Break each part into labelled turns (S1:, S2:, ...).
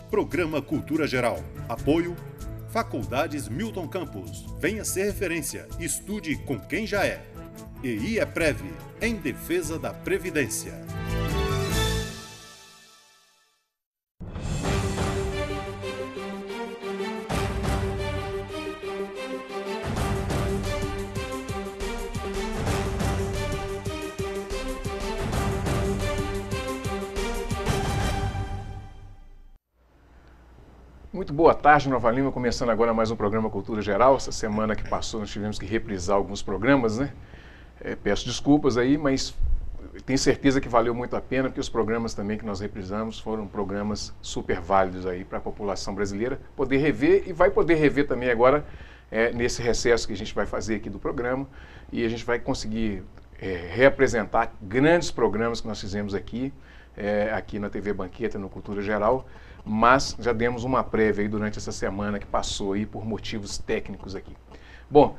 S1: Programa Cultura Geral. Apoio Faculdades Milton Campos. Venha ser referência. Estude com quem já é. E IEPREV, em defesa da Previdência.
S2: Muito boa tarde, Nova Lima, começando agora mais um programa Cultura Geral. Essa semana que passou nós tivemos que reprisar alguns programas, né? Peço desculpas aí, mas tenho certeza que valeu muito a pena, porque os programas também que nós reprisamos foram programas super válidos aí para a população brasileira poder rever e vai poder rever também agora nesse recesso que a gente vai fazer aqui do programa, e a gente vai conseguir reapresentar grandes programas que nós fizemos aqui na TV Banqueta, no Cultura Geral. Mas já demos uma prévia aí durante essa semana que passou aí por motivos técnicos aqui. Bom,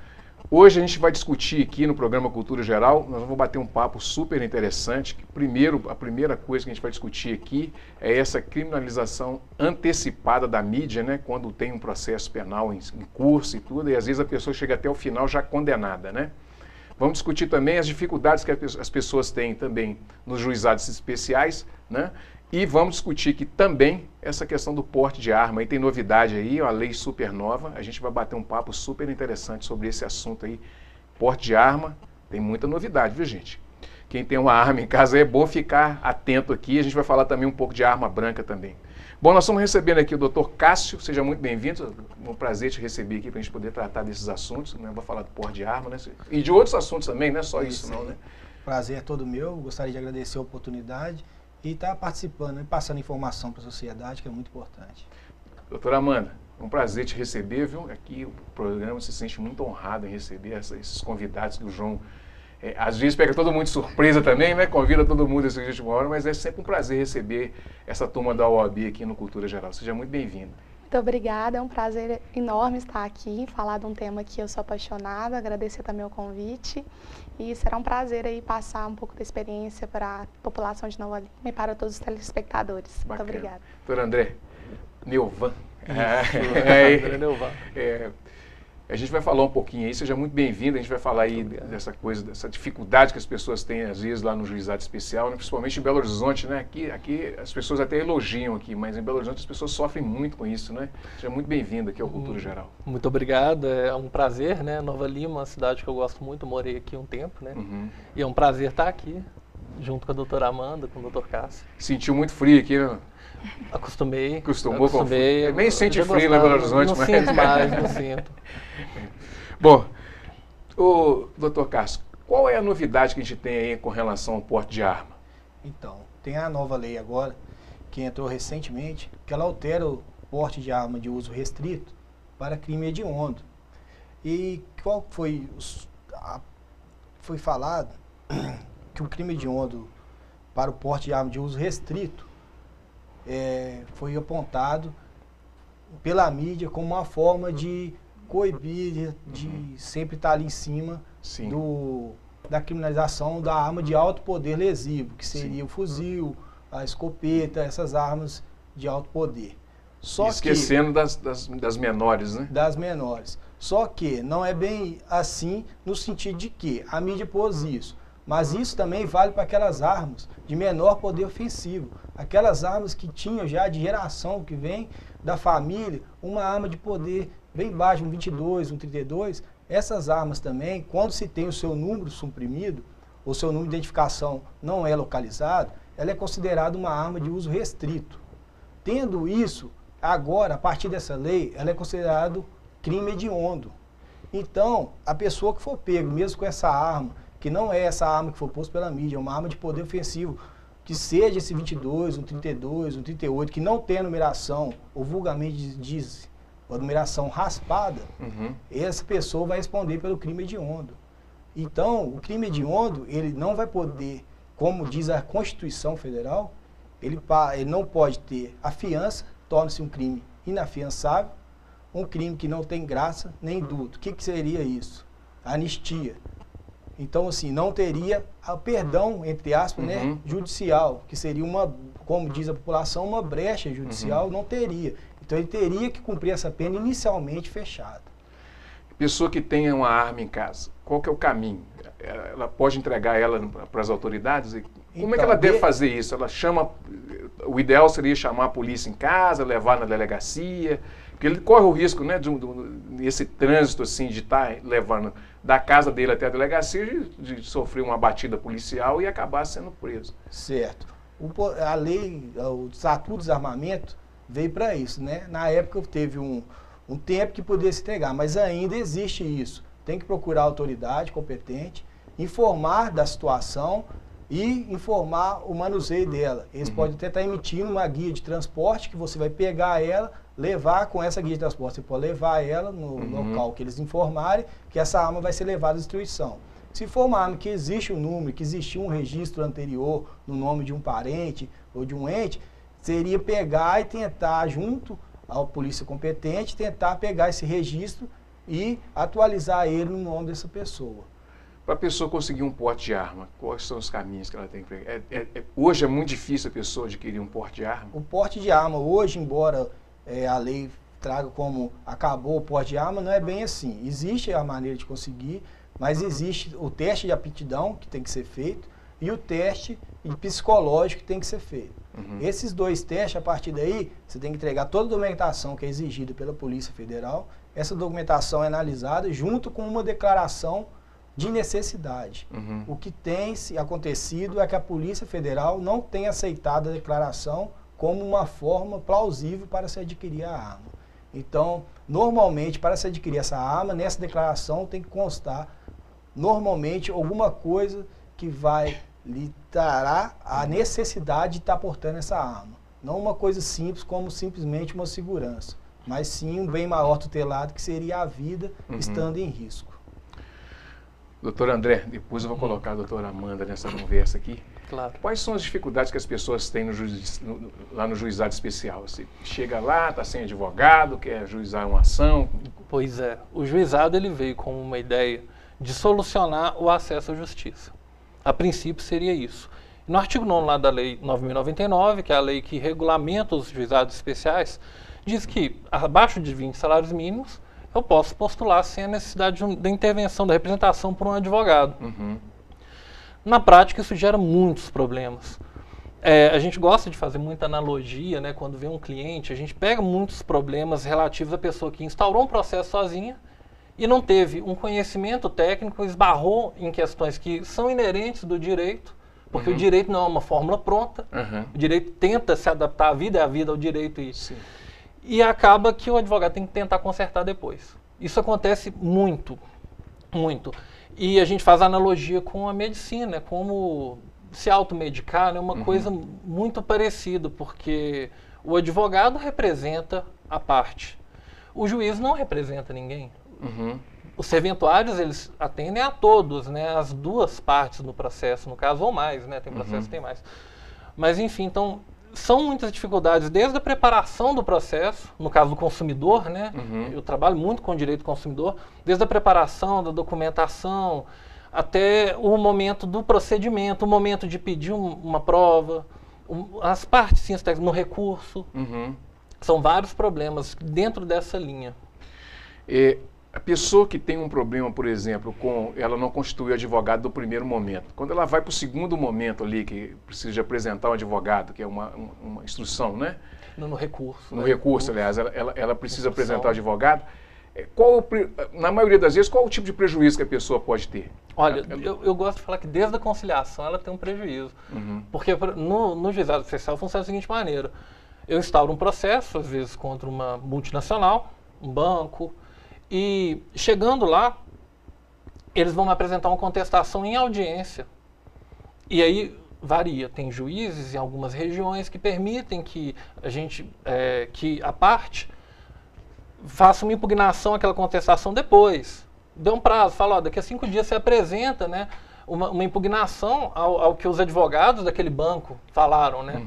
S2: hoje a gente vai discutir aqui no programa Cultura Geral, nós vamos bater um papo super interessante. A primeira coisa que a gente vai discutir aqui é essa criminalização antecipada da mídia, né? Quando tem um processo penal em curso e tudo, e às vezes a pessoa chega até o final já condenada, né? Vamos discutir também as dificuldades que as pessoas têm também nos juizados especiais, né? E vamos discutir aqui também essa questão do porte de arma. Aí tem novidade aí, uma lei super nova. A gente vai bater um papo super interessante sobre esse assunto aí. Porte de arma, tem muita novidade, viu, gente? Quem tem uma arma em casa é bom ficar atento aqui. A gente vai falar também um pouco de arma branca também. Bom, nós estamos recebendo aqui o Dr. Cássio. Seja muito bem-vindo. É um prazer te receber aqui para a gente poder tratar desses assuntos. Né? Vou falar do porte de arma, né? E de outros assuntos também, não é só isso não, né?
S3: Prazer é todo meu. Gostaria de agradecer a oportunidade e estar participando e passando informação para a sociedade, que é muito importante.
S2: Doutora Amanda, é um prazer te receber, viu? Aqui o programa se sente muito honrado em receber esses convidados que o João, às vezes pega todo mundo de surpresa também, né? Convida todo mundo essa última hora, mas é sempre um prazer receber essa turma da OAB aqui no Cultura Geral. Seja muito bem-vindo.
S4: Muito obrigada, é um prazer enorme estar aqui, falar de um tema que eu sou apaixonada, agradecer também o convite, e será um prazer aí passar um pouco da experiência para a população de Nova Lima e para todos os telespectadores.
S2: Bacana.
S4: Muito obrigada.
S2: Doutor André Neuvan.
S3: André Neuvan.
S2: A gente vai falar um pouquinho aí, seja muito bem-vindo, a gente vai falar aí dessa coisa, dessa dificuldade que as pessoas têm às vezes lá no juizado especial, né? Principalmente em Belo Horizonte, né? Aqui as pessoas até elogiam aqui, mas em Belo Horizonte as pessoas sofrem muito com isso, né? Seja muito bem-vindo aqui ao Cultura Geral.
S5: Muito obrigado, é um prazer, né? Nova Lima, uma cidade que eu gosto muito, morei aqui um tempo, né? E é um prazer estar aqui, junto com a doutora Amanda, com o doutor Cássio.
S2: Sentiu muito frio aqui, né?
S5: Acostumei.
S2: Acostumou com o frio? Nem sente frio lá em Belo Horizonte,
S5: não sinto mais, não sinto.
S2: Bom, o doutor Cássio, qual é a novidade que a gente tem aí com relação ao porte de arma?
S3: Então, tem a nova lei agora, que entrou recentemente, que ela altera o porte de arma de uso restrito para crime hediondo. E qual foi? Foi falado que o crime hediondo para o porte de arma de uso restrito foi apontado pela mídia como uma forma de coibir, de sempre estar ali em cima da criminalização da arma de alto poder lesivo, que seria o fuzil, a escopeta, essas armas de alto poder.
S2: Esquecendo das menores, né?
S3: Das menores. Só que não é bem assim no sentido de que a mídia pôs isso. Mas isso também vale para aquelas armas de menor poder ofensivo. Aquelas armas que tinham já de geração, que vem da família, uma arma de poder bem baixo, um 22, um 32. Essas armas também, quando se tem o seu número suprimido, ou seu número de identificação não é localizado, ela é considerada uma arma de uso restrito. Tendo isso, agora, a partir dessa lei, ela é considerada crime hediondo. Então, a pessoa que for pego, mesmo com essa arma, que não é essa arma que for posta pela mídia, é uma arma de poder ofensivo, que seja esse 22, um 32, um 38, que não tenha numeração, ou vulgarmente diz, a numeração raspada, essa pessoa vai responder pelo crime hediondo. Então, o crime hediondo, ele não vai poder, como diz a Constituição Federal, ele não pode ter a fiança, torna-se um crime inafiançável, um crime que não tem graça nem indulto. O que seria isso? A anistia. Então, assim, não teria o perdão, entre aspas, né, judicial, que seria uma, como diz a população, uma brecha judicial, não teria. Então, ele teria que cumprir essa pena inicialmente fechada.
S2: Pessoa que tenha uma arma em casa, qual que é o caminho? Ela pode entregar ela para as autoridades? Como é que ela deve fazer isso? Ela chama, o ideal seria chamar a polícia em casa, levar na delegacia, porque ele corre o risco, né, nesse trânsito assim, de estar levando da casa dele até a delegacia, de sofrer uma batida policial e acabar sendo preso.
S3: Certo. A lei, o Estatuto do Desarmamento veio para isso, né? Na época teve um tempo que podia se entregar, mas ainda existe isso. Tem que procurar a autoridade competente, informar da situação e informar o manuseio dela. Eles podem até estar emitindo uma guia de transporte que você vai pegar ela, levar com essa guia de transporte. Você pode levar ela no local que eles informarem que essa arma vai ser levada à destruição. Se for uma arma que existe um número, que existiu um registro anterior no nome de um parente ou de um ente, seria pegar e tentar, junto à polícia competente, tentar pegar esse registro e atualizar ele no nome dessa pessoa.
S2: Para a pessoa conseguir um porte de arma, quais são os caminhos que ela tem que pegar? Hoje é muito difícil a pessoa adquirir um porte de arma? O
S3: porte de arma hoje, embora a lei traga como acabou o porte de arma, não é bem assim. Existe a maneira de conseguir, mas existe o teste de aptidão que tem que ser feito e o teste psicológico que tem que ser feito. Esses dois testes, a partir daí, você tem que entregar toda a documentação que é exigida pela Polícia Federal. Essa documentação é analisada junto com uma declaração de necessidade. O que tem acontecido é que a Polícia Federal não tem aceitado a declaração como uma forma plausível para se adquirir a arma. Então, normalmente, para se adquirir essa arma, nessa declaração tem que constar, normalmente, alguma coisa que vai lhe trará a necessidade de estar portando essa arma. Não uma coisa simples como simplesmente uma segurança, mas sim um bem maior tutelado que seria a vida estando em risco.
S2: Doutor André, depois eu vou colocar a doutora Amanda nessa conversa aqui.
S5: Claro.
S2: Quais são as dificuldades que as pessoas têm lá no juizado especial? Você chega lá, está sem advogado, quer juizar uma ação?
S5: Pois é, o juizado ele veio com uma ideia de solucionar o acesso à justiça. A princípio seria isso. No artigo 9º lá da Lei 9.099, que é a lei que regulamenta os juizados especiais, diz que abaixo de 20 salários mínimos eu posso postular sem a necessidade da intervenção, da representação por um advogado. Na prática isso gera muitos problemas. A gente gosta de fazer muita analogia, né, quando vê um cliente, a gente pega muitos problemas relativos à pessoa que instaurou um processo sozinha e não teve um conhecimento técnico, esbarrou em questões que são inerentes do direito, porque o direito não é uma fórmula pronta, o direito tenta se adaptar à vida, é a vida ao direito, e acaba que o advogado tem que tentar consertar depois. Isso acontece muito, muito. E a gente faz analogia com a medicina, como se automedicar, né, uma coisa muito parecida, porque o advogado representa a parte, o juiz não representa ninguém. Os serventuários, eles atendem a todos, né, as duas partes do processo, no caso, ou mais, né, tem processo tem mais. Mas, enfim, então, são muitas dificuldades, desde a preparação do processo, no caso do consumidor, né, eu trabalho muito com o direito do consumidor, desde a preparação, da documentação, até o momento do procedimento, o momento de pedir uma prova, as partes sim, no recurso, são vários problemas dentro dessa linha.
S2: A pessoa que tem um problema, por exemplo, ela não constitui advogado do primeiro momento. Quando ela vai para o segundo momento ali, que precisa de apresentar um advogado, que é uma instrução, né?
S5: No recurso.
S2: No recurso, aliás, ela precisa apresentar o advogado. Na maioria das vezes, qual o tipo de prejuízo que a pessoa pode ter?
S5: Olha, eu gosto de falar que desde a conciliação ela tem um prejuízo. Porque no juizado especial funciona da seguinte maneira. Eu instauro um processo, às vezes contra uma multinacional, um banco, e chegando lá, eles vão me apresentar uma contestação em audiência. E aí varia, tem juízes em algumas regiões que permitem que que a parte faça uma impugnação àquela contestação depois. Dê um prazo, fala, ó, daqui a 5 dias você apresenta, né, uma impugnação ao que os advogados daquele banco falaram, né?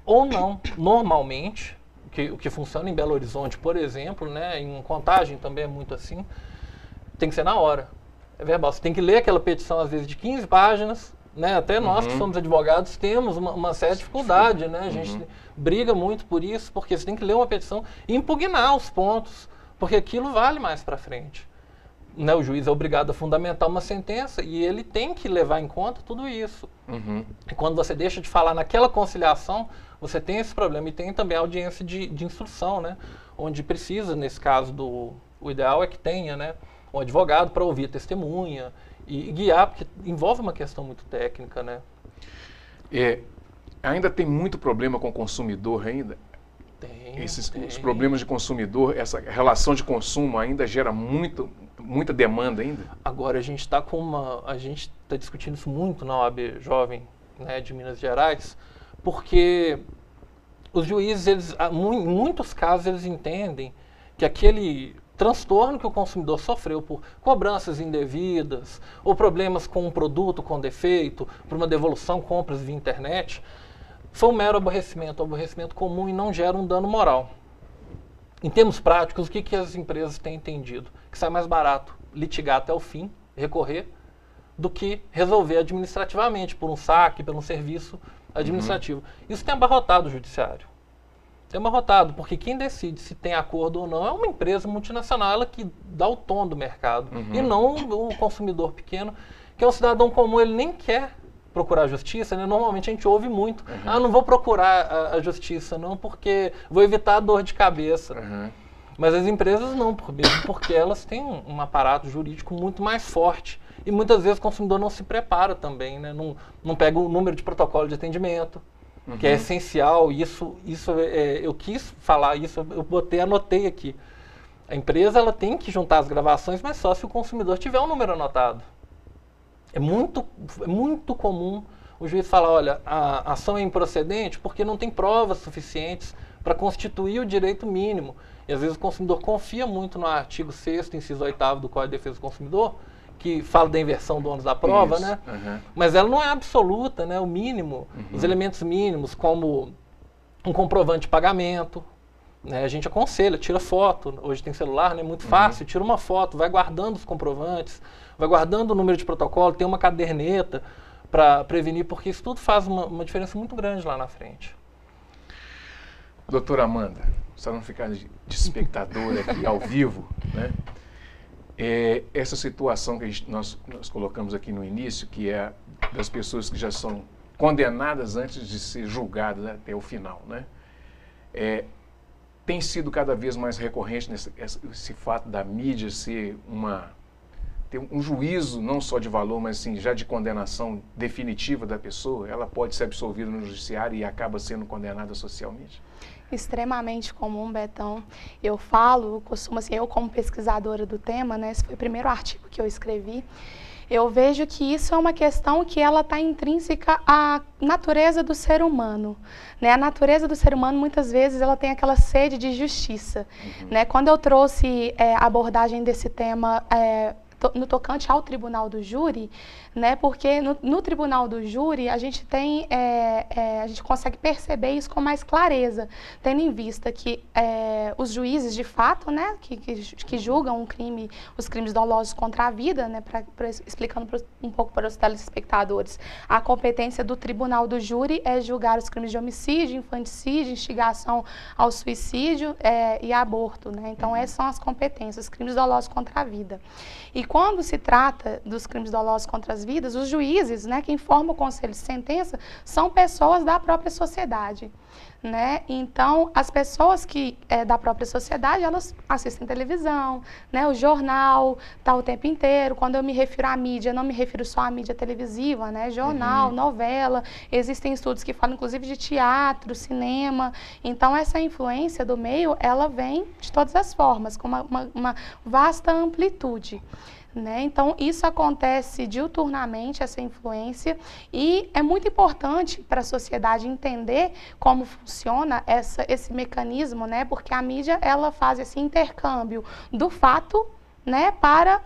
S5: Ou não, normalmente, o que funciona em Belo Horizonte, por exemplo, né, em Contagem também é muito assim, tem que ser na hora. É verbal. Você tem que ler aquela petição, às vezes, de 15 páginas, né? Até nós que somos advogados temos uma certa dificuldade, né? A gente briga muito por isso, porque você tem que ler uma petição e impugnar os pontos, porque aquilo vale mais para frente. Né? O juiz é obrigado a fundamentar uma sentença e ele tem que levar em conta tudo isso. E quando você deixa de falar naquela conciliação, você tem esse problema. E tem também a audiência de instrução, né? Onde precisa, nesse caso, o ideal é que tenha, né, um advogado para ouvir a testemunha e guiar, porque envolve uma questão muito técnica, né?
S2: Ainda tem muito problema com o consumidor ainda?
S5: Tem.
S2: Os problemas de consumidor, essa relação de consumo ainda gera muita demanda ainda?
S5: Agora, a gente está discutindo isso muito na OAB Jovem, né, de Minas Gerais, porque os juízes, em muitos casos, eles entendem que aquele transtorno que o consumidor sofreu por cobranças indevidas ou problemas com um produto com defeito, por uma devolução, compras via internet, foi um mero aborrecimento comum e não gera um dano moral. Em termos práticos, o que as empresas têm entendido? Que sai mais barato litigar até o fim, recorrer, do que resolver administrativamente, por um saque, por um serviço administrativo. Isso tem abarrotado o judiciário. Tem abarrotado, porque quem decide se tem acordo ou não é uma empresa multinacional, ela que dá o tom do mercado, e não o consumidor pequeno, que é um cidadão comum, ele nem quer procurar a justiça, né? Normalmente a gente ouve muito, não vou procurar a justiça não, porque vou evitar a dor de cabeça. Mas as empresas não, mesmo porque elas têm um aparato jurídico muito mais forte. E muitas vezes o consumidor não se prepara também, né? Não pega o número de protocolo de atendimento, que é essencial. Eu quis falar isso, eu anotei aqui. A empresa ela tem que juntar as gravações, mas só se o consumidor tiver um número anotado. É muito comum o juiz falar, olha, a ação é improcedente porque não tem provas suficientes para constituir o direito mínimo. E às vezes o consumidor confia muito no artigo 6º, inciso 8º do Código de Defesa do Consumidor, que fala da inversão do ônus da prova, isso, né? Mas ela não é absoluta, né? O mínimo, os elementos mínimos, como um comprovante de pagamento, né? A gente aconselha, tira foto, hoje tem celular, né? Muito fácil, tira uma foto, vai guardando os comprovantes, vai guardando o número de protocolo, tem uma caderneta para prevenir, porque isso tudo faz uma diferença muito grande lá na frente.
S2: Doutora Amanda, só não ficar de espectadora aqui ao vivo, né? Essa situação que nós colocamos aqui no início, que é das pessoas que já são condenadas antes de ser julgadas, né, até o final, né? Tem sido cada vez mais recorrente esse fato da mídia ser ter um juízo não só de valor, mas assim, já de condenação definitiva da pessoa. Ela pode ser absolvida no judiciário e acaba sendo condenada socialmente?
S4: Extremamente comum, Betão. Eu costumo assim, eu como pesquisadora do tema, né, esse foi o primeiro artigo que eu escrevi, eu vejo que isso é uma questão que ela está intrínseca à natureza do ser humano, né? A natureza do ser humano, muitas vezes, ela tem aquela sede de justiça, né? Quando eu trouxe a abordagem desse tema no tocante ao tribunal do júri, né, porque no tribunal do júri a gente tem, a gente consegue perceber isso com mais clareza, tendo em vista que os juízes de fato, né, que julgam os crimes dolosos contra a vida, né, explicando um pouco para os telespectadores, a competência do tribunal do júri é julgar os crimes de homicídio, infanticídio, instigação ao suicídio e aborto, né, então essas são as competências, os crimes dolosos contra a vida. E quando se trata dos crimes dolosos contra as vidas, os juízes, né, quem forma o conselho de sentença, são pessoas da própria sociedade, né? Então, as pessoas que da própria sociedade, elas assistem televisão, né? O jornal está o tempo inteiro. Quando eu me refiro à mídia, não me refiro só à mídia televisiva, né? Jornal, novela, existem estudos que falam inclusive de teatro, cinema. Então, essa influência do meio, ela vem de todas as formas, com uma vasta amplitude. Né? Então, isso acontece diuturnamente, essa influência, e é muito importante para a sociedade entender como funciona esse mecanismo, né? Porque a mídia ela faz esse intercâmbio do fato, né, para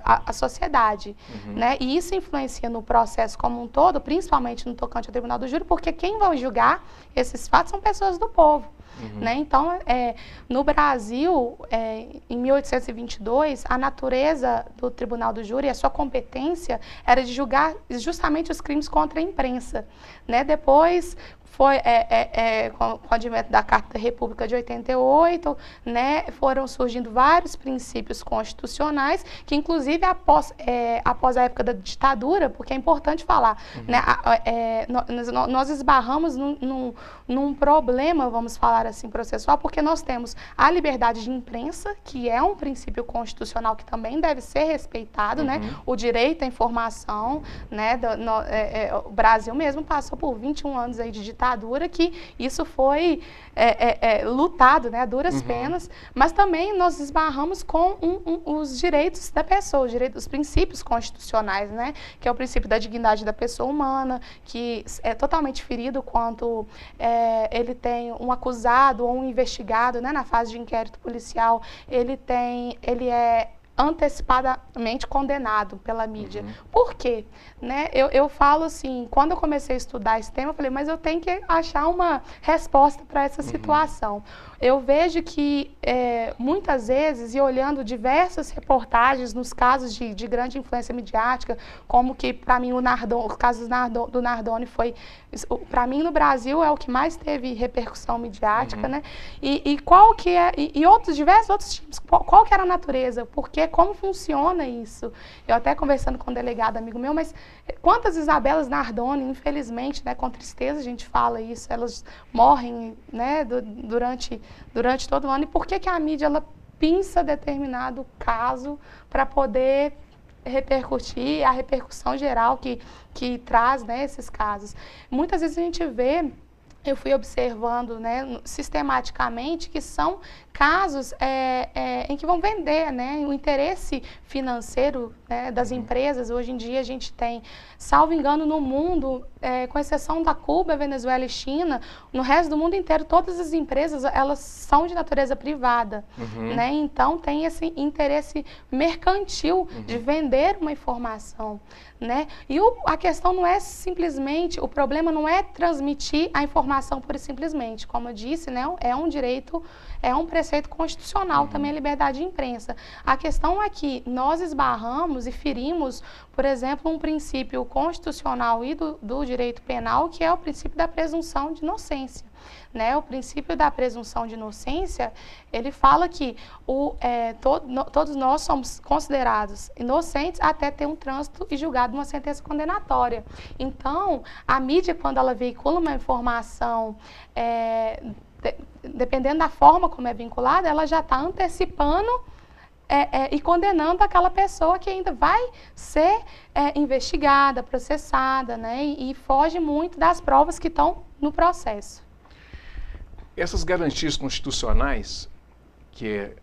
S4: a sociedade. Né? E isso influencia no processo como um todo, principalmente no tocante ao tribunal do júri, porque quem vai julgar esses fatos são pessoas do povo. né? Então, no Brasil, em 1822, a natureza do Tribunal do Júri, a sua competência era de julgar justamente os crimes contra a imprensa, né? Depois foi com o advento da Carta da República de 88, né, foram surgindo vários princípios constitucionais que, inclusive, após a época da ditadura, porque é importante falar, né, nós esbarramos num problema, vamos falar assim, processual, porque nós temos a liberdade de imprensa, que é um princípio constitucional que também deve ser respeitado, né, o direito à informação, né, o Brasil mesmo passou por 21 anos aí de ditadura, que isso foi lutado, né, a duras penas, mas também nós esbarramos com os direitos da pessoa, os princípios constitucionais, né, que é o princípio da dignidade da pessoa humana, que é totalmente ferido quando ele tem um acusado ou um investigado, né, na fase de inquérito policial, ele é antecipadamente condenado pela mídia. Por quê? Né? Eu falo assim, quando eu comecei a estudar esse tema, eu falei, mas eu tenho que achar uma resposta para essa situação. Eu vejo que, muitas vezes, e olhando diversas reportagens nos casos de grande influência midiática, como que, para mim, os casos do Nardoni foi, para mim, no Brasil, é o que mais teve repercussão midiática, né? E qual que é, e diversos outros tipos, qual que era a natureza? Porque, como funciona isso? Eu até conversando com um delegado amigo meu, mas quantas Isabelas Nardoni, infelizmente, né, com tristeza a gente fala isso, elas morrem, né, durante todo o ano, e por que a mídia ela pinça determinado caso para poder repercutir a repercussão geral que traz, né, esses casos. Muitas vezes a gente vê, eu fui observando, né, sistematicamente, que são casos em que vão vender, né, o interesse financeiro, né, das empresas. Hoje em dia a gente tem, salvo engano, no mundo, com exceção da Cuba, Venezuela e China, no resto do mundo inteiro, todas as empresas, elas são de natureza privada, né, então tem esse interesse mercantil de vender uma informação, né, e a questão não é simplesmente, o problema não é transmitir a informação pura e simplesmente, como eu disse, né, é um direito, é um preceito constitucional também a liberdade de imprensa. A questão é que nós esbarramos e ferimos, por exemplo, um princípio constitucional e do direito penal, que é o princípio da presunção de inocência. Né? O princípio da presunção de inocência, ele fala que todos nós somos considerados inocentes até ter um trânsito e julgado uma sentença condenatória. Então, a mídia, quando ela veicula uma informação, dependendo da forma como é vinculada, ela já está antecipando e condenando aquela pessoa que ainda vai ser investigada, processada, né? E foge muito das provas que estão no processo.
S2: Essas garantias constitucionais, que é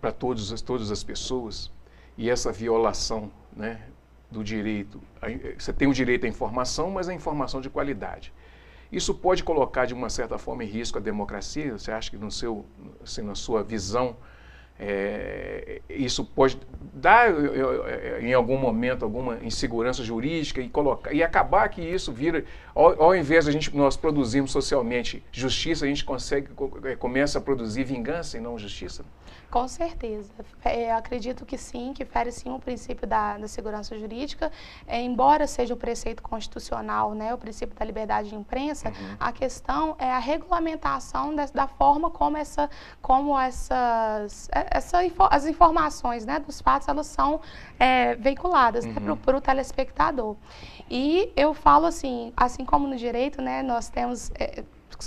S2: para todas as pessoas, e essa violação, né, do direito, você tem o direito à informação, mas a informação de qualidade. Isso pode colocar, de uma certa forma, em risco a democracia? Você acha que, na sua visão, isso pode dar, em algum momento, alguma insegurança jurídica e acabar que isso vira, ao invés de nós produzirmos socialmente justiça, a gente começa a produzir vingança e não justiça?
S4: Com certeza. Acredito que sim, que fere sim o princípio da segurança jurídica, embora seja o preceito constitucional, né, o princípio da liberdade de imprensa, a questão é a regulamentação da forma como as informações, né, dos fatos, elas são veiculadas, né, para o telespectador. E eu falo assim como no direito, né, nós temos...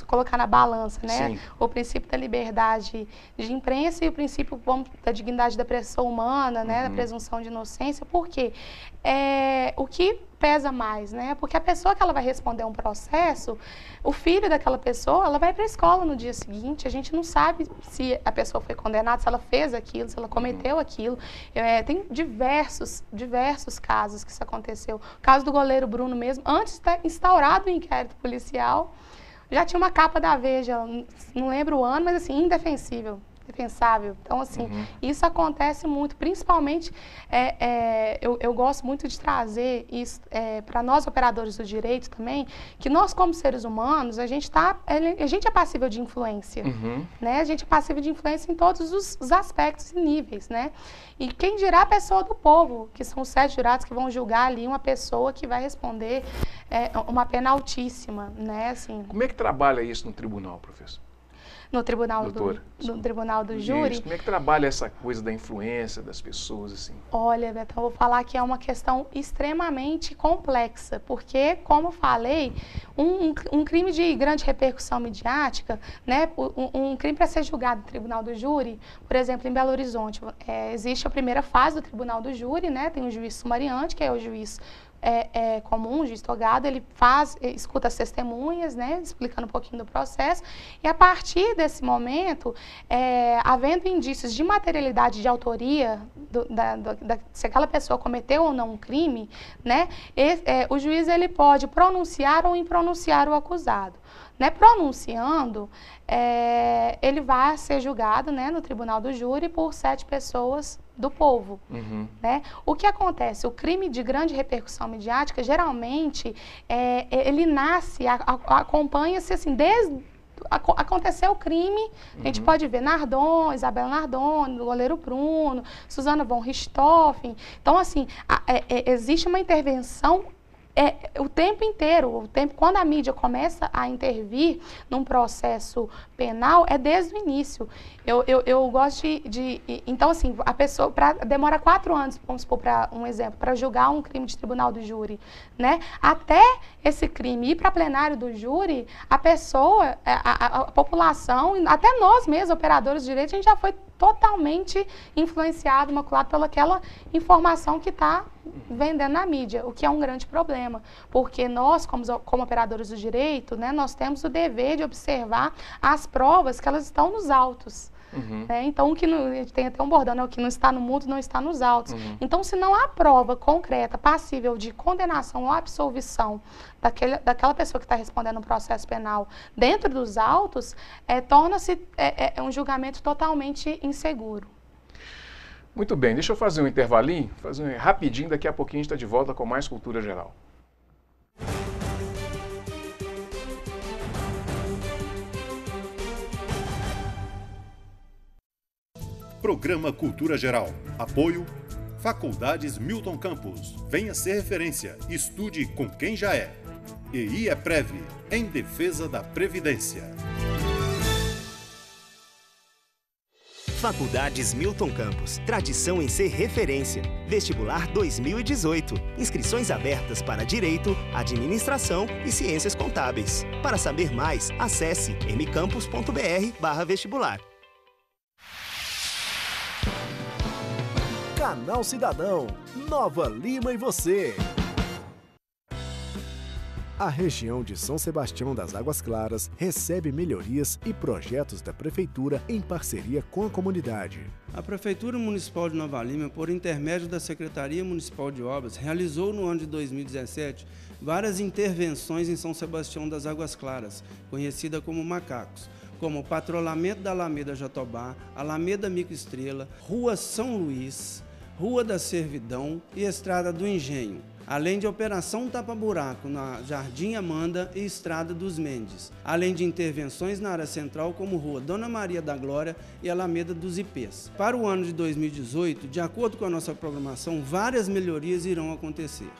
S4: colocar na balança, né? O princípio da liberdade de imprensa e o princípio da dignidade da pessoa humana, né? Da presunção de inocência. Por quê? O que pesa mais, né? Porque a pessoa que ela vai responder um processo, o filho daquela pessoa, ela vai para a escola no dia seguinte, a gente não sabe se a pessoa foi condenada, se ela fez aquilo, se ela cometeu aquilo. Tem diversos casos que isso aconteceu. O caso do goleiro Bruno mesmo, antes de ter instaurado o inquérito policial, já tinha uma capa da Veja, não lembro o ano, mas assim, indefensível. indefensável. Então, assim, isso acontece muito, principalmente, eu gosto muito de trazer isso para nós operadores do direito também, que nós como seres humanos, a gente é passível de influência, né? A gente é passível de influência em todos os aspectos e níveis, né? E quem dirá a pessoa do povo, que são os 7 jurados que vão julgar ali uma pessoa que vai responder uma pena altíssima, né? Assim,
S2: como é que trabalha isso no tribunal, professor?
S4: No tribunal tribunal do júri.
S2: Isso. Como é que trabalha essa coisa da influência das pessoas, assim?
S4: Olha, Betão, eu vou falar que é uma questão extremamente complexa, porque, como eu falei, um crime de grande repercussão midiática, né, um crime para ser julgado no tribunal do júri, por exemplo, em Belo Horizonte, existe a primeira fase do tribunal do júri, né, tem o juiz sumariante, que é o juiz comum, juiz togado, ele escuta as testemunhas, né, explicando um pouquinho do processo, e a partir desse momento, havendo indícios de materialidade de autoria, se aquela pessoa cometeu ou não um crime, né, o juiz ele pode pronunciar ou impronunciar o acusado. Né, pronunciando, ele vai ser julgado, né, no tribunal do júri por 7 pessoas do povo. Né? O que acontece? O crime de grande repercussão midiática, geralmente, ele nasce, acompanha-se assim, aconteceu o crime, a gente pode ver Nardon, Isabela Nardon, o goleiro Bruno, Susana von Richthofen. Então, assim, existe uma intervenção o tempo inteiro, quando a mídia começa a intervir num processo penal, é desde o início. Eu gosto então, assim, a pessoa, demora 4 anos, vamos supor, para um exemplo, para julgar um crime de tribunal do júri, né? Até esse crime ir para plenário do júri, a pessoa, a população, até nós mesmos, operadores de direito, a gente já foi totalmente influenciado, maculado pelaquela informação que está vendendo na mídia, o que é um grande problema, porque nós, como operadores do direito, né, nós temos o dever de observar as provas que elas estão nos autos. Né? Então, tem até um bordão, né? O que não está no mundo não está nos autos. Então, se não há prova concreta, passível de condenação ou absolvição daquela pessoa que está respondendo um processo penal dentro dos autos, torna-se um julgamento totalmente inseguro.
S2: Muito bem, deixa eu fazer um intervalinho, rapidinho, daqui a pouquinho a gente está de volta com mais Cultura Geral.
S1: Programa Cultura Geral. Apoio Faculdades Milton Campos. Venha ser referência. Estude com quem já é. EI é Prev, em defesa da Previdência.
S6: Faculdades Milton Campos. Tradição em ser referência. Vestibular 2018. Inscrições abertas para Direito, Administração e Ciências Contábeis. Para saber mais, acesse mcampus.br/vestibular.
S7: Canal Cidadão, Nova Lima e você. A região de São Sebastião das Águas Claras recebe melhorias e projetos da Prefeitura em parceria com a comunidade.
S8: A Prefeitura Municipal de Nova Lima, por intermédio da Secretaria Municipal de Obras, realizou no ano de 2017 várias intervenções em São Sebastião das Águas Claras, conhecida como Macacos, como o patrulhamento da Alameda Jatobá, Alameda Mico Estrela, Rua São Luís, Rua da Servidão e Estrada do Engenho, além de operação tapa-buraco na Jardim Amanda e Estrada dos Mendes, além de intervenções na área central como Rua Dona Maria da Glória e Alameda dos Ipês. Para o ano de 2018, de acordo com a nossa programação, várias melhorias irão acontecer.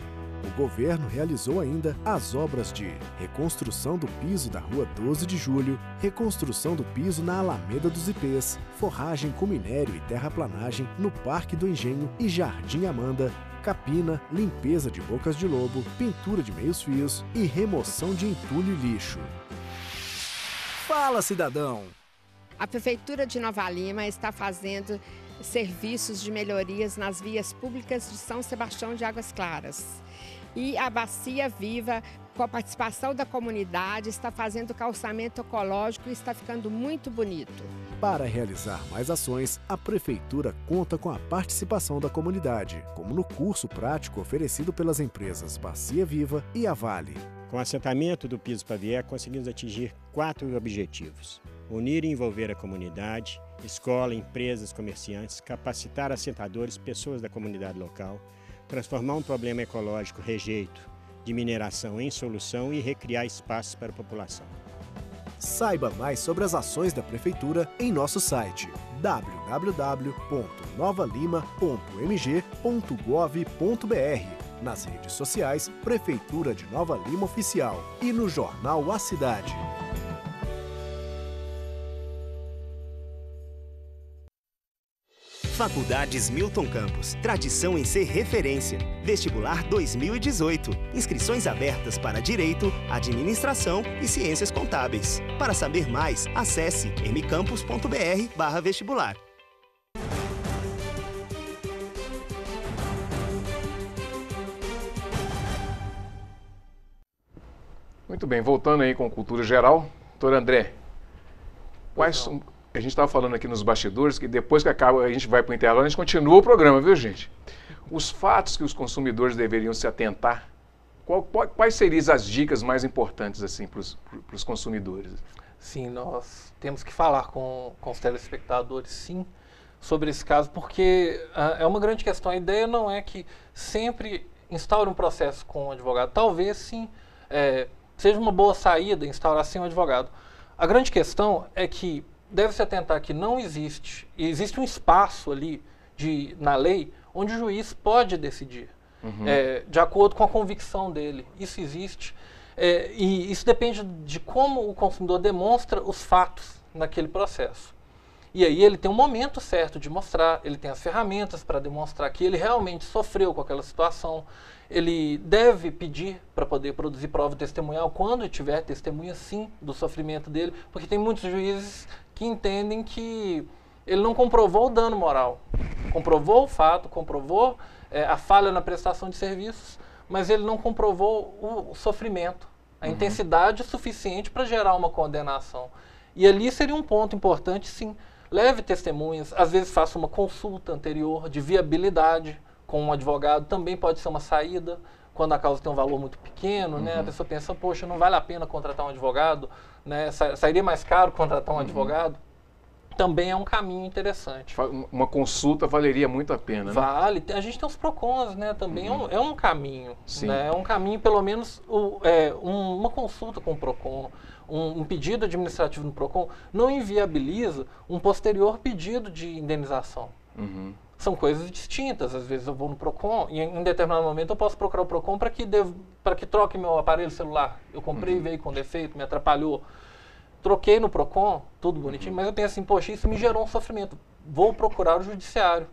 S7: O governo realizou ainda as obras de reconstrução do piso da Rua 12 de Julho, reconstrução do piso na Alameda dos Ipês, forragem com minério e terraplanagem no Parque do Engenho e Jardim Amanda, capina, limpeza de bocas de lobo, pintura de meios fios e remoção de entulho e lixo. Fala, cidadão!
S9: A Prefeitura de Nova Lima está fazendo serviços de melhorias nas vias públicas de São Sebastião de Águas Claras. E a Bacia Viva, com a participação da comunidade, está fazendo calçamento ecológico e está ficando muito bonito.
S7: Para realizar mais ações, a Prefeitura conta com a participação da comunidade, como no curso prático oferecido pelas empresas Bacia Viva e a Vale.
S10: Com o assentamento do piso Pavier, conseguimos atingir 4 objetivos. unir e envolver a comunidade, escola, empresas, comerciantes, capacitar assentadores, pessoas da comunidade local, transformar um problema ecológico rejeito de mineração em solução e recriar espaços para a população.
S7: Saiba mais sobre as ações da Prefeitura em nosso site www.novalima.mg.gov.br, nas redes sociais Prefeitura de Nova Lima Oficial e no jornal A Cidade.
S6: Faculdades Milton Campos. Tradição em ser referência. Vestibular 2018. Inscrições abertas para Direito, Administração e Ciências Contábeis. Para saber mais, acesse mcampus.br/vestibular.
S2: Muito bem, voltando aí com cultura geral. Doutor André, quais são... A gente estava falando aqui nos bastidores que depois que acaba, a gente vai para o intervalo, a gente continua o programa, viu, gente? Os fatos que os consumidores deveriam se atentar, quais seriam as dicas mais importantes assim, para os consumidores?
S5: Sim, nós temos que falar com os telespectadores, sim, sobre esse caso, porque é uma grande questão. A ideia não é que sempre instaure um processo com um advogado. Talvez, sim, seja uma boa saída instaurar sim um advogado. A grande questão é que deve-se atentar que não existe um espaço ali na lei onde o juiz pode decidir, de acordo com a convicção dele. Isso existe, e isso depende de como o consumidor demonstra os fatos naquele processo. E aí ele tem um momento certo de mostrar, ele tem as ferramentas para demonstrar que ele realmente sofreu com aquela situação. Ele deve pedir para poder produzir prova testemunhal quando tiver testemunha, sim, do sofrimento dele, porque tem muitos juízes que entendem que ele não comprovou o dano moral. Comprovou o fato, comprovou a falha na prestação de serviços, mas ele não comprovou o sofrimento, a intensidade suficiente para gerar uma condenação. E ali seria um ponto importante, sim. Leve testemunhas, às vezes faça uma consulta anterior de viabilidade com um advogado, também pode ser uma saída, quando a causa tem um valor muito pequeno, né? A pessoa pensa, poxa, não vale a pena contratar um advogado, né? Sairia mais caro contratar um advogado. Também é um caminho interessante.
S2: Uma consulta valeria muito a pena, né?
S5: Vale. A gente tem os PROCONs, né? Também é um caminho. Né? É um caminho, pelo menos, uma consulta com o PROCON, um pedido administrativo no PROCON, não inviabiliza um posterior pedido de indenização. São coisas distintas. Às vezes eu vou no PROCON e em determinado momento eu posso procurar o PROCON para que troque meu aparelho celular. Eu comprei e veio com defeito, me atrapalhou. Troquei no PROCON, tudo bonitinho, mas eu penso assim, poxa, isso me gerou um sofrimento. Vou procurar o judiciário.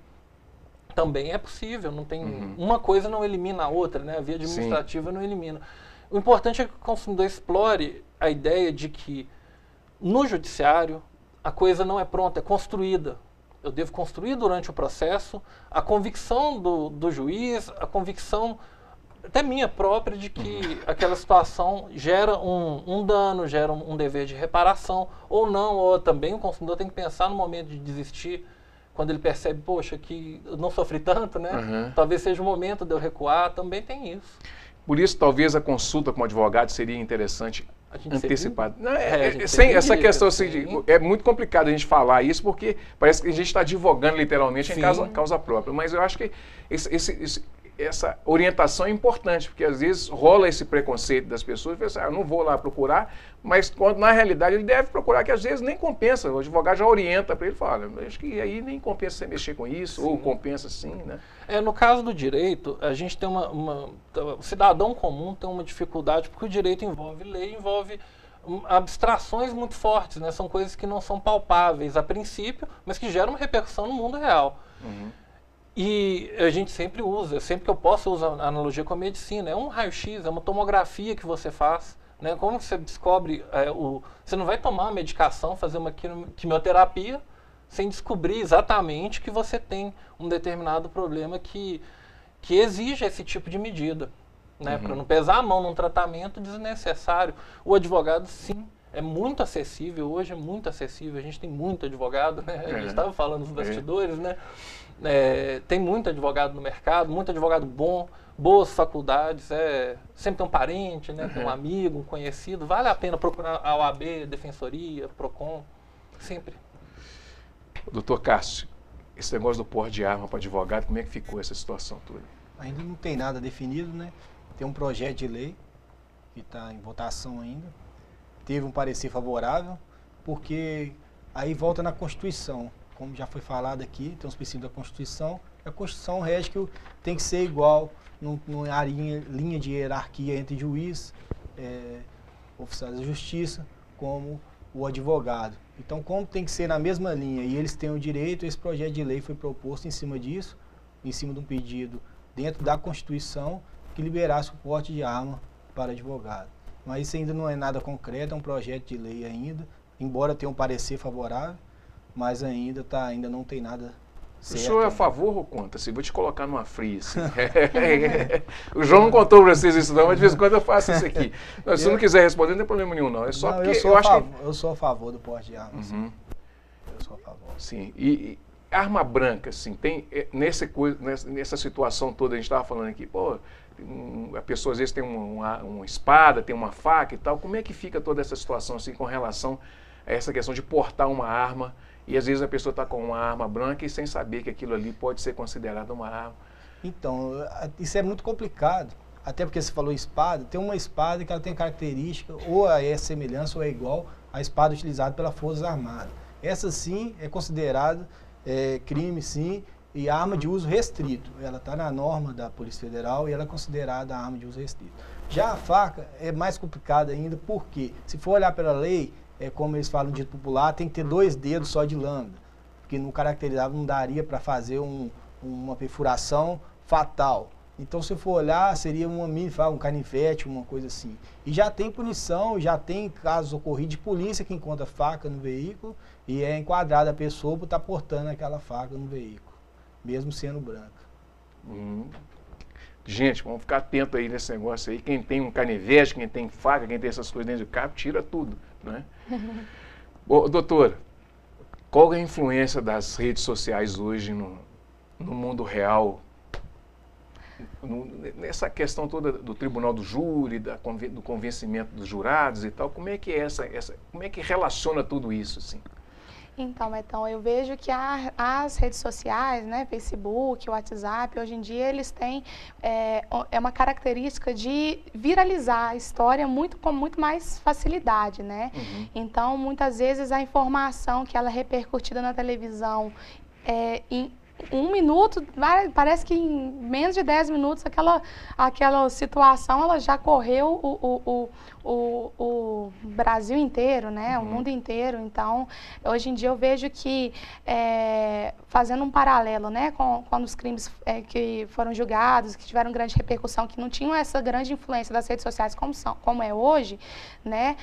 S5: Também é possível, não tem... Uma coisa não elimina a outra, né? A via administrativa não elimina. O importante é que o consumidor explore a ideia de que no judiciário a coisa não é pronta, é construída. Eu devo construir durante o processo a convicção do juiz, a convicção até minha própria de que aquela situação gera um dano, gera um dever de reparação, ou não, ou também o consumidor tem que pensar no momento de desistir, quando ele percebe, poxa, que eu não sofri tanto, né? Talvez seja o momento de eu recuar, também tem isso.
S2: Por isso, talvez a consulta com o advogado seria interessante antecipada. Essa questão assim, é muito complicado a gente falar isso, porque parece que a gente está advogando literalmente em causa própria, mas eu acho que essa orientação é importante, porque às vezes rola esse preconceito das pessoas, pensam, eu não vou lá procurar, mas quando na realidade ele deve procurar, que às vezes nem compensa, o advogado já orienta para ele, fala, acho que aí nem compensa você mexer com isso, ou compensa sim, né?
S5: No caso do direito, a gente tem o cidadão comum tem uma dificuldade, porque o direito envolve lei, envolve abstrações muito fortes, né? São coisas que não são palpáveis a princípio, mas que geram uma repercussão no mundo real. E a gente sempre usa, sempre que eu posso usar a analogia com a medicina, é um raio-x, é uma tomografia que você faz, né? Como você descobre, você não vai tomar uma medicação, fazer uma quimioterapia, sem descobrir exatamente que você tem um determinado problema que exige esse tipo de medida, né? Para não pesar a mão num tratamento desnecessário. O advogado, sim, é muito acessível, hoje é muito acessível, a gente tem muito advogado, né? A gente estava falando dos bastidores, né? Tem muito advogado no mercado, muito advogado bom, boas faculdades, sempre tem um parente, né? Tem um amigo, um conhecido, vale a pena procurar a OAB, Defensoria, PROCON. Sempre.
S2: Doutor Cássio, esse negócio do porte de arma para advogado, como é que ficou essa situação toda?
S3: Ainda não tem nada definido, né? Tem um projeto de lei que está em votação ainda. Teve um parecer favorável, porque aí volta na Constituição. Como já foi falado aqui, tem os princípios da Constituição. A Constituição rege que tem que ser igual, numa linha de hierarquia entre juiz, oficiais da justiça, como o advogado. Então, como tem que ser na mesma linha e eles têm o direito, esse projeto de lei foi proposto em cima disso, em cima de um pedido dentro da Constituição que liberasse o porte de arma para advogado. Mas isso ainda não é nada concreto, é um projeto de lei ainda, embora tenha um parecer favorável, mas ainda não tem nada certo.
S2: O senhor é a favor ou contra? Assim, vou te colocar numa fria. Assim. O João não contou para vocês isso não, mas de vez em quando eu faço isso aqui. Se você não quiser responder, não tem problema nenhum não. É só porque
S3: eu sou a favor do porte de arma.
S2: Uhum.
S3: Sim. Eu sou a favor.
S2: Sim. E arma branca, assim, tem nessa situação toda, a gente estava falando aqui, pô, a pessoa às vezes tem uma espada, tem uma faca e tal. Como é que fica toda essa situação assim com relação a essa questão de portar uma arma e às vezes a pessoa está com uma arma branca e sem saber que aquilo ali pode ser considerado uma arma?
S3: Então, isso é muito complicado. Até porque você falou espada, tem uma espada que ela tem característica, ou é semelhança ou é igual à espada utilizada pelas Forças Armadas. Essa sim é considerada crime, sim, e arma de uso restrito. Ela está na norma da Polícia Federal e ela é considerada arma de uso restrito. Já a faca é mais complicada ainda, porque se for olhar pela lei, como eles falam no dito popular, tem que ter 2 dedos só de lâmina, porque no caracterizado não daria para fazer uma perfuração fatal. Então, se for olhar, seria um canivete, uma coisa assim. E já tem punição, já tem casos ocorridos de polícia que encontra faca no veículo e é enquadrada a pessoa por estar portando aquela faca no veículo, mesmo sendo branca.
S2: Gente, vamos ficar atento aí nesse negócio aí. Quem tem um canivete, quem tem faca, quem tem essas coisas dentro do carro, tira tudo, né? Bom, doutora, qual é a influência das redes sociais hoje no mundo real? Nessa questão toda do tribunal do júri, do convencimento dos jurados e tal, como é que como é que relaciona tudo isso, assim?
S4: Então, Betão, eu vejo que as redes sociais, né, Facebook, WhatsApp, hoje em dia eles têm uma característica de viralizar a história com muito mais facilidade, né? Uhum. Então, muitas vezes a informação que ela é repercutida na televisão em 1 minuto, parece que em menos de 10 minutos aquela situação ela já correu o Brasil inteiro, né? O mundo inteiro. Então, hoje em dia eu vejo que, fazendo um paralelo, né, com os crimes que foram julgados, que tiveram grande repercussão, que não tinham essa grande influência das redes sociais como é hoje, né?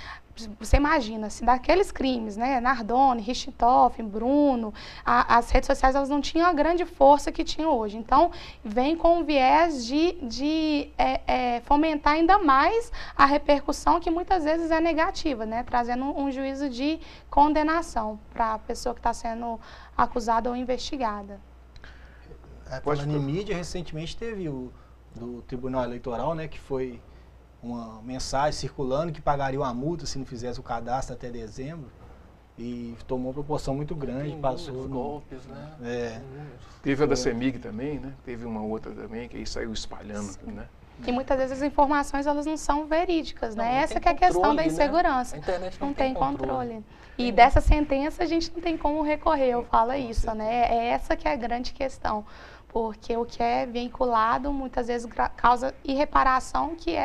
S4: Você imagina, se daqueles crimes, né, Nardoni, Richthofen, Bruno, as redes sociais elas não tinham a grande força que tinham hoje. Então, vem com um viés de fomentar ainda mais a repercussão que muitas vezes é negativa, né, trazendo um juízo de condenação para a pessoa que está sendo acusada ou investigada.
S3: Falando em mídia, recentemente teve do Tribunal Eleitoral, né, que foi uma mensagem circulando que pagaria uma multa se não fizesse o cadastro até dezembro, e tomou uma proporção muito grande, passou
S5: golpes, né?
S2: Teve a da CEMIG também, né? Teve uma outra também que aí saiu espalhando, né?
S4: E muitas vezes as informações elas não são verídicas, né? Essa que é a questão da insegurança.
S5: Né? A internet
S4: não tem controle. E dessa sentença a gente não tem como recorrer, eu falo isso, né? É essa que é a grande questão. Porque o que é vinculado muitas vezes causa irreparação, que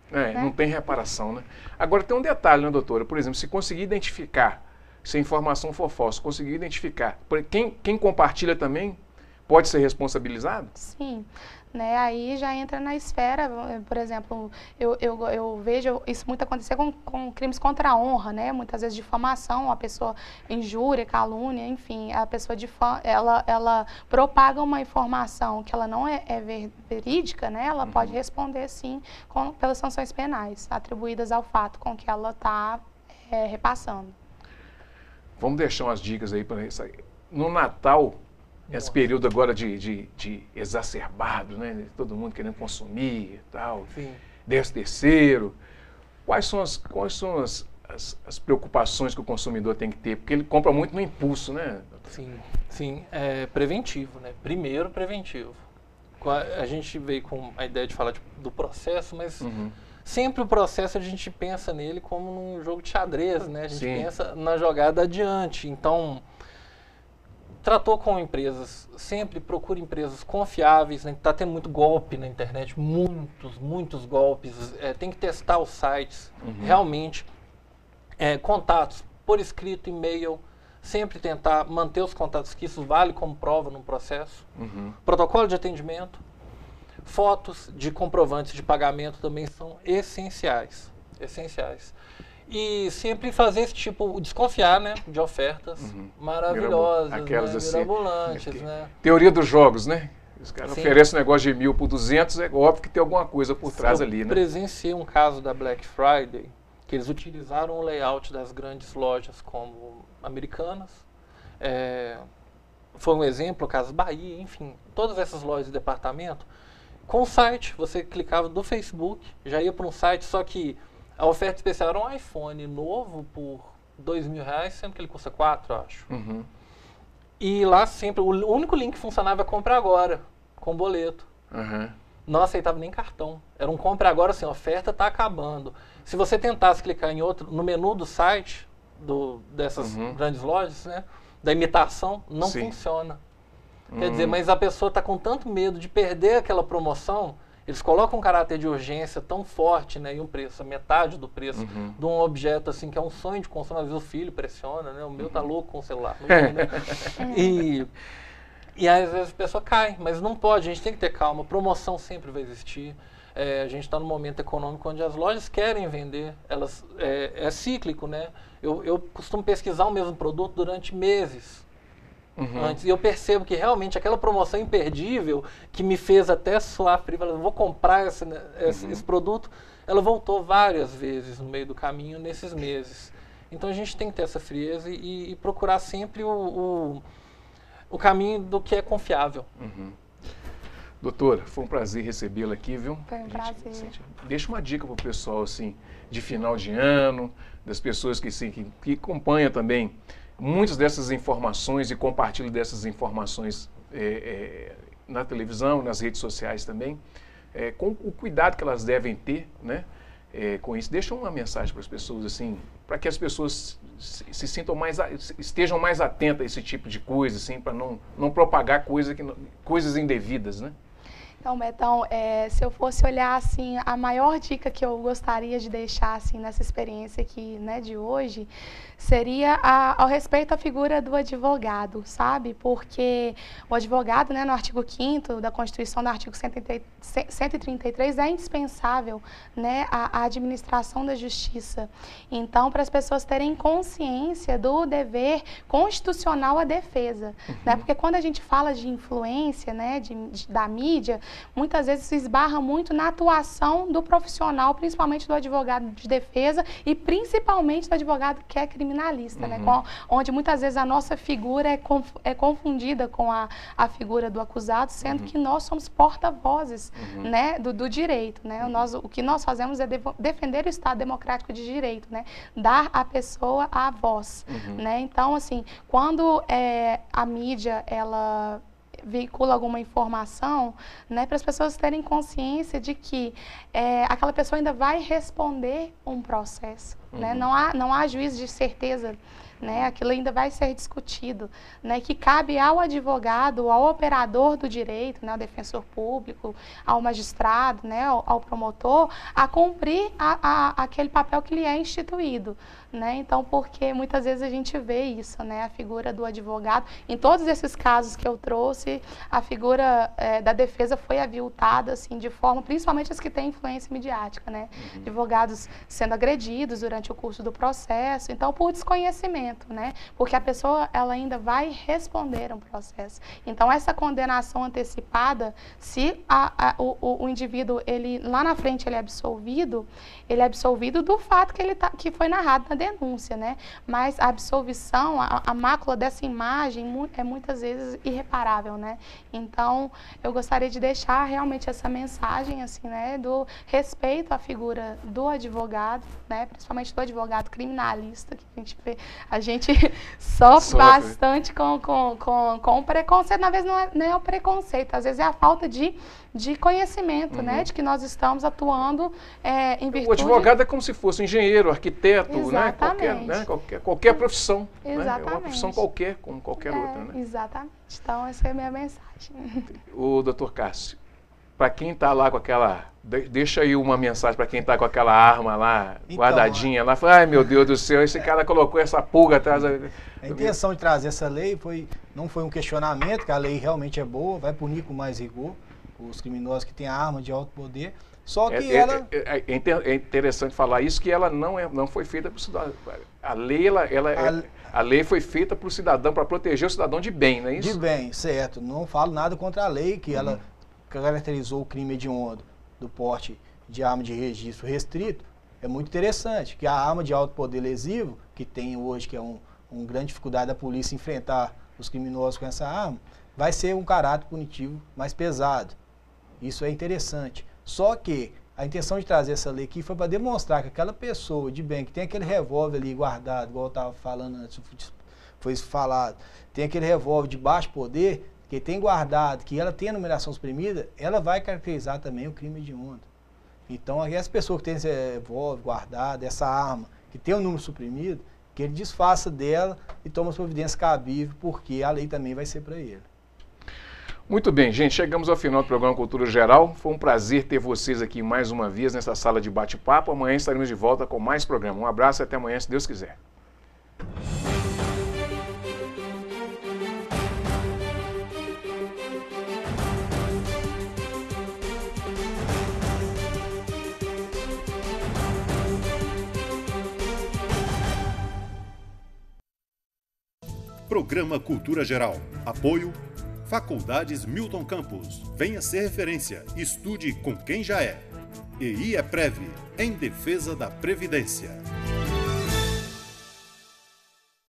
S4: né?
S2: Não tem reparação, né? Agora tem um detalhe, né, doutora? Por exemplo, se conseguir identificar, se a informação for falsa, conseguir identificar, quem compartilha também pode ser responsabilizado?
S4: Sim. Né, aí já entra na esfera, por exemplo, eu vejo isso muito acontecer com crimes contra a honra, né? Muitas vezes difamação, a pessoa injúria, calúnia, enfim, a pessoa ela propaga uma informação que ela não é verídica, né? Ela pode responder sim pelas sanções penais atribuídas ao fato com que ela está repassando.
S2: Vamos deixar umas dicas aí para isso aí. No Natal, esse período agora de exacerbado, né? Todo mundo querendo consumir e tal. 13º. Quais são as preocupações que o consumidor tem que ter? Porque ele compra muito no impulso, né?
S5: Sim, é preventivo, né? Primeiro, preventivo. A gente veio com a ideia de falar do processo, mas sempre o processo a gente pensa nele como num jogo de xadrez, né? A gente pensa na jogada adiante. Então, tratou com empresas, sempre procure empresas confiáveis, né? Tá tendo muito golpe na internet, muitos golpes. Tem que testar os sites, realmente. Contatos por escrito, e-mail, sempre tentar manter os contatos, que isso vale como prova no processo. Protocolo de atendimento, fotos de comprovantes de pagamento também são essenciais. E sempre fazer esse tipo, desconfiar, né, de ofertas maravilhosas,
S2: aquelas
S5: né,
S2: assim,
S5: mirabolantes, né?
S2: Teoria dos jogos, né? Os caras oferecem um negócio de 1.000 por 200, é óbvio que tem alguma coisa por trás ali, né?
S5: Eu presenciei um caso da Black Friday, que eles utilizaram o layout das grandes lojas como Americanas. Foi um exemplo, Casas Bahia, enfim, todas essas lojas de departamento. Com o site, você clicava do Facebook, já ia para um site, só que a oferta especial era um iPhone novo por R$2.000, sendo que ele custa 4, acho. E lá sempre, o único link que funcionava é compra agora, com boleto. Não aceitava nem cartão. Era um compra agora, assim, a oferta está acabando. Se você tentasse clicar em outro, no menu do site, dessas grandes lojas, né, da imitação, não funciona. Quer dizer, mas a pessoa está com tanto medo de perder aquela promoção, eles colocam um caráter de urgência tão forte, né, e um preço, a metade do preço de um objeto assim que é um sonho de consumo. Às vezes o filho pressiona, né, o meu tá louco com o celular. Né? E às vezes a pessoa cai, mas não pode, a gente tem que ter calma, promoção sempre vai existir. A gente está num momento econômico onde as lojas querem vender, elas, é cíclico, né? Eu costumo pesquisar o mesmo produto durante meses. Antes, e eu percebo que realmente aquela promoção imperdível que me fez até suar frio, falando, vou comprar esse produto, ela voltou várias vezes no meio do caminho nesses meses. Então a gente tem que ter essa frieza e procurar sempre o caminho do que é confiável.
S2: Doutora, foi um prazer recebê-la aqui, viu?
S4: Foi um prazer.
S2: Deixa uma dica para o pessoal, assim, de final de ano, das pessoas que acompanham também muitas dessas informações e compartilham dessas informações na televisão, nas redes sociais também, com o cuidado que elas devem ter, né, com isso. Deixa uma mensagem para as pessoas, assim, para que as pessoas se sintam estejam mais atentas a esse tipo de coisa, assim, para não propagar coisas indevidas, né?
S4: Então, Betão, se eu fosse olhar assim, a maior dica que eu gostaria de deixar assim, nessa experiência aqui, né, de hoje, seria ao respeito à figura do advogado, sabe? Porque o advogado, né, no artigo 5º da Constituição, no artigo 133, é indispensável, né, a administração da justiça. Então, para as pessoas terem consciência do dever constitucional à defesa, né? Porque quando a gente fala de influência, né, da mídia, muitas vezes se esbarra muito na atuação do profissional, principalmente do advogado de defesa e principalmente do advogado que é criminalista, né? Onde muitas vezes a nossa figura é confundida com a figura do acusado, sendo que nós somos porta-vozes, né, do direito, né? O que nós fazemos é defender o Estado democrático de direito, né? Dar à pessoa a voz, né? Então, assim, quando a mídia, ela veicula alguma informação, né, para as pessoas terem consciência de que aquela pessoa ainda vai responder um processo, né? Não há juízo de certeza, né? Aquilo ainda vai ser discutido, né? Que cabe ao advogado, ao operador do direito, né? Ao defensor público, ao magistrado, né? Ao promotor, a cumprir aquele papel que lhe é instituído, né? Então, porque muitas vezes a gente vê isso, né? A figura do advogado, em todos esses casos que eu trouxe, a figura da defesa foi aviltada, assim, de forma, principalmente as que têm influência midiática, né? Advogados sendo agredidos durante o curso do processo, então, por desconhecimento, né? Porque a pessoa, ela ainda vai responder um processo. Então, essa condenação antecipada, se o indivíduo, lá na frente, ele é absolvido do fato que foi narrado na denúncia, né? Mas a absolvição, a mácula dessa imagem é muitas vezes irreparável, né? Então, eu gostaria de deixar realmente essa mensagem, assim, né? Do respeito à figura do advogado, né? Principalmente principalmente do advogado criminalista, que a gente sofre bastante com preconceito. Na vez não é o preconceito, às vezes é a falta de conhecimento, né? De que nós estamos atuando em virtude...
S2: O advogado é como se fosse engenheiro, arquiteto,
S4: exatamente,
S2: né? Qualquer profissão.
S4: Exatamente.
S2: Né? É uma profissão qualquer, como qualquer outra. Né?
S4: Exatamente. Então, essa é a minha mensagem.
S2: O doutor Cássio, para quem está lá com aquela... Deixa aí uma mensagem para quem está com aquela arma lá, então, guardadinha lá. Ai, meu Deus do céu, esse cara colocou essa pulga atrás...
S3: A intenção de trazer essa lei não foi um questionamento, que a lei realmente é boa, vai punir com mais rigor os criminosos que têm arma de alto poder, só que
S2: é interessante falar isso, que ela não foi feita para o cidadão. A lei foi feita para o cidadão, para proteger o cidadão de bem, não é isso?
S3: De bem, certo. Não falo nada contra a lei, que ela caracterizou o crime hediondo do porte de arma de registro restrito. É muito interessante, que a arma de alto poder lesivo, que tem hoje, que é uma grande dificuldade da polícia enfrentar os criminosos com essa arma, vai ser um caráter punitivo mais pesado. Isso é interessante. Só que a intenção de trazer essa lei aqui foi para demonstrar que aquela pessoa de bem, que tem aquele revólver ali guardado, igual eu estava falando antes, foi falado, tem aquele revólver de baixo poder, que tem guardado, que ela tem a numeração suprimida, ela vai caracterizar também o crime hediondo. Então, as pessoas que têm esse revólver guardado, essa arma, que tem o número suprimido, que ele desfaça dela e toma as providências cabíveis, porque a lei também vai ser para ele.
S2: Muito bem, gente, chegamos ao final do programa Cultura Geral. Foi um prazer ter vocês aqui mais uma vez nessa sala de bate-papo. Amanhã estaremos de volta com mais programa. Um abraço e até amanhã, se Deus quiser.
S1: Programa Cultura Geral. Apoio Faculdades Milton Campos. Venha ser referência. Estude com quem já é. EI é Prev, em defesa da Previdência.